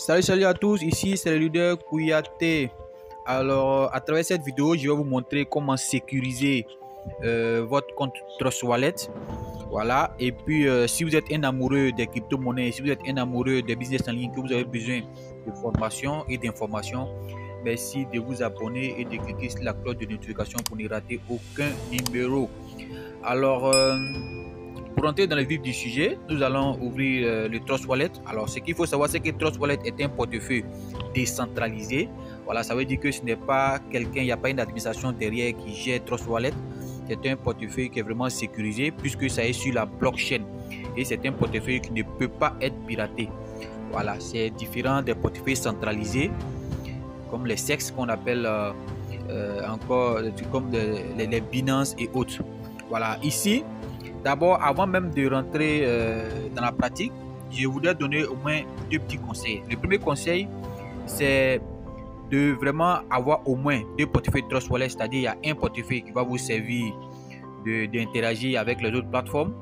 Salut à tous, ici c'est le leader Kouyaté. Alors à travers cette vidéo, je vais vous montrer comment sécuriser votre compte Trust Wallet. Voilà, et puis si vous êtes un amoureux des crypto-monnaies, si vous êtes un amoureux des business en ligne, que vous avez besoin de formation et d'informations, merci de vous abonner et de cliquer sur la cloche de notification pour ne rater aucun numéro. Alors, pour entrer dans le vif du sujet, nous allons ouvrir le Trust Wallet. Alors, ce qu'il faut savoir, c'est que Trust Wallet est un portefeuille décentralisé. Voilà, ça veut dire que ce n'est pas quelqu'un, il n'y a pas une administration derrière qui gère Trust Wallet. C'est un portefeuille qui est vraiment sécurisé puisque ça est sur la blockchain. Et c'est un portefeuille qui ne peut pas être piraté. Voilà, c'est différent des portefeuilles centralisés, comme les SEX qu'on appelle encore, comme les Binance et autres. Voilà, ici, d'abord, avant même de rentrer dans la pratique, je voudrais donner au moins deux petits conseils. Le premier conseil, c'est de vraiment avoir au moins deux portefeuilles Trust Wallet, c'est-à-dire il y a un portefeuille qui va vous servir d'interagir avec les autres plateformes.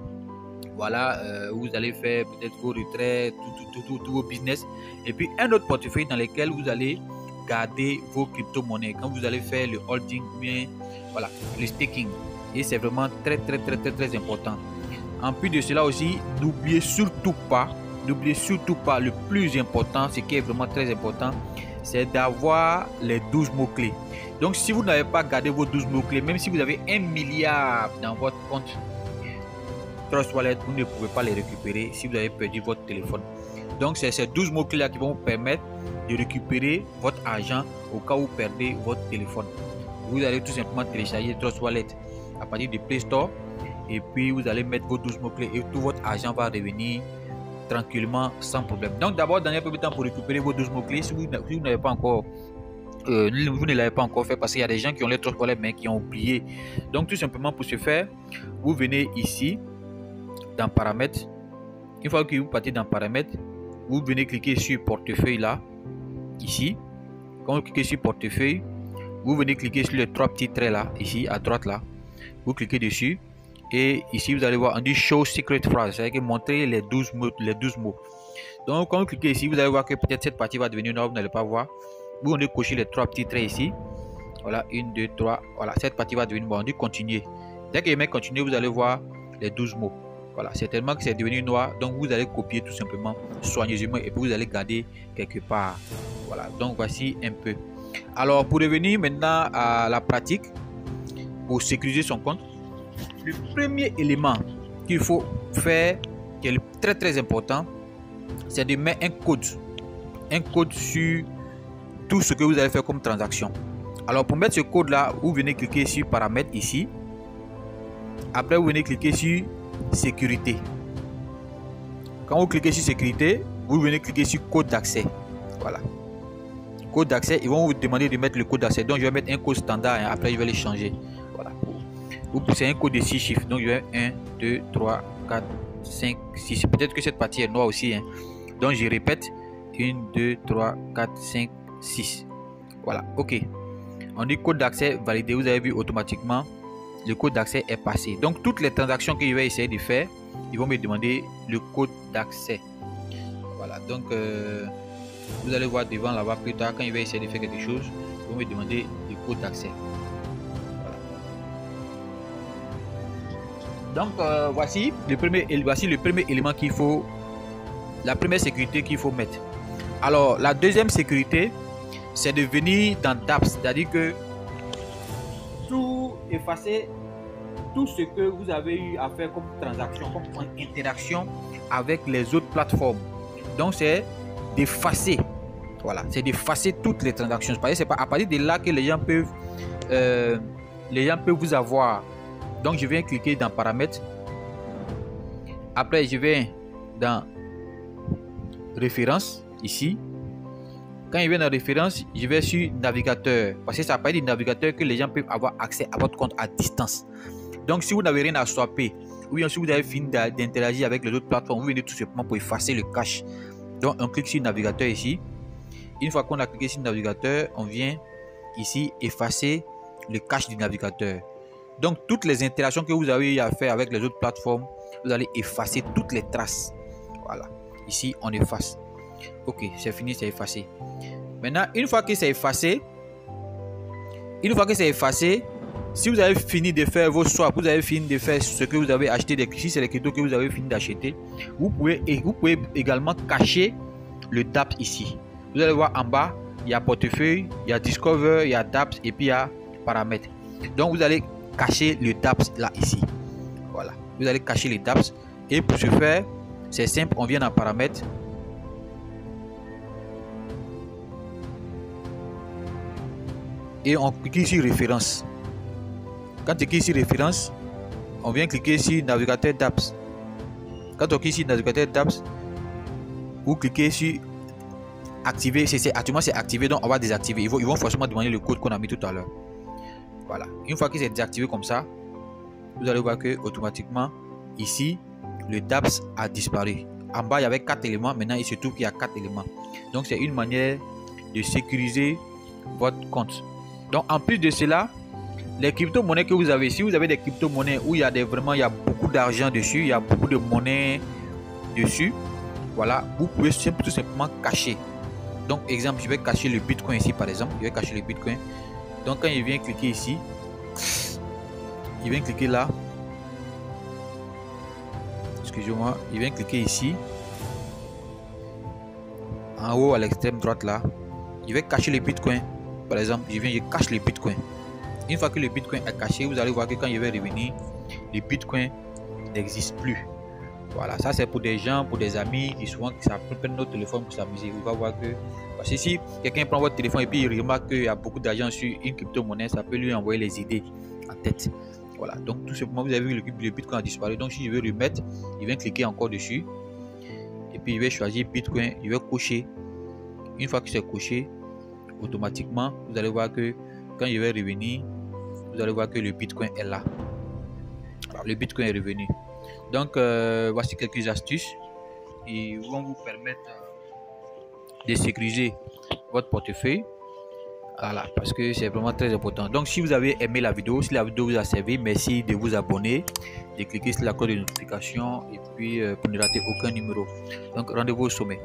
Voilà, vous allez faire peut-être vos retraits, tous vos business. Et puis un autre portefeuille dans lequel vous allez garder vos crypto-monnaies quand vous allez faire le holding, bien, voilà, le staking. Et c'est vraiment très important. En plus de cela aussi, n'oubliez surtout pas, le plus important, ce qui est vraiment très important, c'est d'avoir les 12 mots-clés. Donc si vous n'avez pas gardé vos 12 mots-clés, même si vous avez 1 milliard dans votre compte Trust Wallet, vous ne pouvez pas les récupérer si vous avez perdu votre téléphone. Donc c'est ces 12 mots-clés là qui vont vous permettre de récupérer votre argent au cas où vous perdez votre téléphone. Vous allez tout simplement télécharger Trust Wallet à partir du Play Store et puis vous allez mettre vos 12 mots-clés et tout votre argent va revenir tranquillement sans problème. Donc d'abord, dans un premier temps, pour récupérer vos 12 mots-clés, si vous n'avez pas encore vous ne l'avez pas encore fait, parce qu'il y a des gens qui ont les Trust Wallet mais qui ont oublié. Donc tout simplement pour ce faire, vous venez ici dans paramètres. Une fois que vous partez dans paramètres, vous venez cliquer sur portefeuille là, ici. Quand vous cliquez sur portefeuille, vous venez cliquer sur les trois petits traits là, ici à droite là. Vous cliquez dessus et ici vous allez voir, on dit show secret phrase, c'est-à-dire montrer les 12 mots. Donc quand vous cliquez ici, vous allez voir que peut-être cette partie va devenir noire, vous n'allez pas voir. Vous allez cocher les trois petits traits ici. Voilà, 1, 2, 3. Voilà, cette partie va devenir noire. On dit continuer. Dès que je mets continuer, vous allez voir les 12 mots. Voilà, c'est tellement que c'est devenu noir. Donc vous allez copier tout simplement soigneusement et puis vous allez garder quelque part. Voilà, donc voici un peu. Alors pour revenir maintenant à la pratique, pour sécuriser son compte, le premier élément qu'il faut faire, qui est très important, c'est de mettre un code sur tout ce que vous allez faire comme transaction. Alors pour mettre ce code là, vous venez cliquer sur paramètres ici. Après vous venez cliquer sur sécurité. Quand vous cliquez sur sécurité, vous venez cliquer sur code d'accès. Voilà, code d'accès. Ils vont vous demander de mettre le code d'accès. Donc je vais mettre un code standard, hein. Après je vais les changer. Voilà, vous poussez un code de 6 chiffres. Donc je vais 1 2 3 4 5 6. Peut-être que cette partie est noire aussi, hein. Donc je répète, 1 2 3 4 5 6. Voilà, ok. On dit code d'accès validé. Vous avez vu automatiquement le code d'accès est passé. Donc toutes les transactions que je vais essayer de faire, ils vont me demander le code d'accès. Voilà, donc vous allez voir devant là-bas plus tard, quand je vais essayer de faire quelque chose, ils vont me demander le code d'accès. Voilà. Donc voici le premier élément qu'il faut, la première sécurité qu'il faut mettre. Alors la deuxième sécurité, c'est de venir dans dApps, c'est-à-dire que tout effacer tout ce que vous avez eu à faire comme transaction, comme interaction avec les autres plateformes. Donc c'est d'effacer, voilà, c'est d'effacer toutes les transactions. C'est pas à partir de là que les gens peuvent vous avoir. Donc je viens cliquer dans paramètres. Après je vais dans référence ici. Quand je vais dans référence, je vais sur navigateur, parce que ça parle du navigateur que les gens peuvent avoir accès à votre compte à distance. Donc si vous n'avez rien à swapper, ou bien si vous avez fini d'interagir avec les autres plateformes, vous venez tout simplement pour effacer le cache. Donc on clique sur navigateur ici. Une fois qu'on a cliqué sur navigateur, on vient ici effacer le cache du navigateur. Donc toutes les interactions que vous avez eu à faire avec les autres plateformes, vous allez effacer toutes les traces. Voilà, ici on efface. Ok, c'est fini, c'est effacé. Maintenant, une fois que c'est effacé, si vous avez fini de faire vos swaps, vous avez fini de faire ce que vous avez acheté, si c'est les cryptos que vous avez fini d'acheter, vous pouvez également cacher le DApps ici. Vous allez voir en bas, il y a portefeuille, il y a Discover, il y a DApps et puis il y a paramètres. Donc vous allez cacher le DApps là ici. Voilà, vous allez cacher les DApps et pour ce faire, c'est simple, on vient dans paramètres. Et on clique sur référence. Quand tu cliques sur référence, on vient cliquer sur navigateur DApps. Quand on clique sur navigateur DApps, vous cliquez sur activer. Actuellement c'est activé, donc on va désactiver. Ils vont forcément demander le code qu'on a mis tout à l'heure. Voilà. Une fois que c'est désactivé comme ça, vous allez voir que automatiquement ici le DApps a disparu. En bas il y avait 4 éléments, maintenant il se trouve qu'il y a 4 éléments. Donc c'est une manière de sécuriser votre compte. Donc en plus de cela, les crypto-monnaies que vous avez, si vous avez des crypto-monnaies où il y a il y a beaucoup d'argent dessus, il y a beaucoup de monnaie dessus, voilà, vous pouvez tout simplement cacher. Donc exemple, je vais cacher le Bitcoin ici par exemple, je vais cacher le Bitcoin. Donc quand il vient cliquer ici, il vient cliquer là, excusez-moi, il vient cliquer ici, en haut à l'extrême droite là, il va cacher le Bitcoin. Par exemple, je cache le Bitcoin. Une fois que le Bitcoin est caché, vous allez voir que quand il va revenir, le Bitcoin n'existe plus. Voilà, ça c'est pour des gens, pour des amis qui souvent prennent notre téléphone pour s'amuser. Vous allez voir que, parce que si quelqu'un prend votre téléphone et puis il remarque qu'il y a beaucoup d'argent sur une crypto-monnaie, ça peut lui envoyer les idées en tête. Voilà, donc tout simplement, vous avez vu le Bitcoin a disparu. Donc si je veux remettre, il va cliquer encore dessus. Et puis il va choisir Bitcoin, il va cocher. Une fois que c'est coché, automatiquement, vous allez voir que quand je vais revenir, vous allez voir que le Bitcoin est là. Alors, le Bitcoin est revenu. Donc, voici quelques astuces qui vont vous permettre de sécuriser votre portefeuille. Voilà, parce que c'est vraiment très important. Donc, si vous avez aimé la vidéo, si la vidéo vous a servi, merci de vous abonner, de cliquer sur la cloche de notification et puis pour ne rater aucun numéro. Donc, rendez-vous au sommet.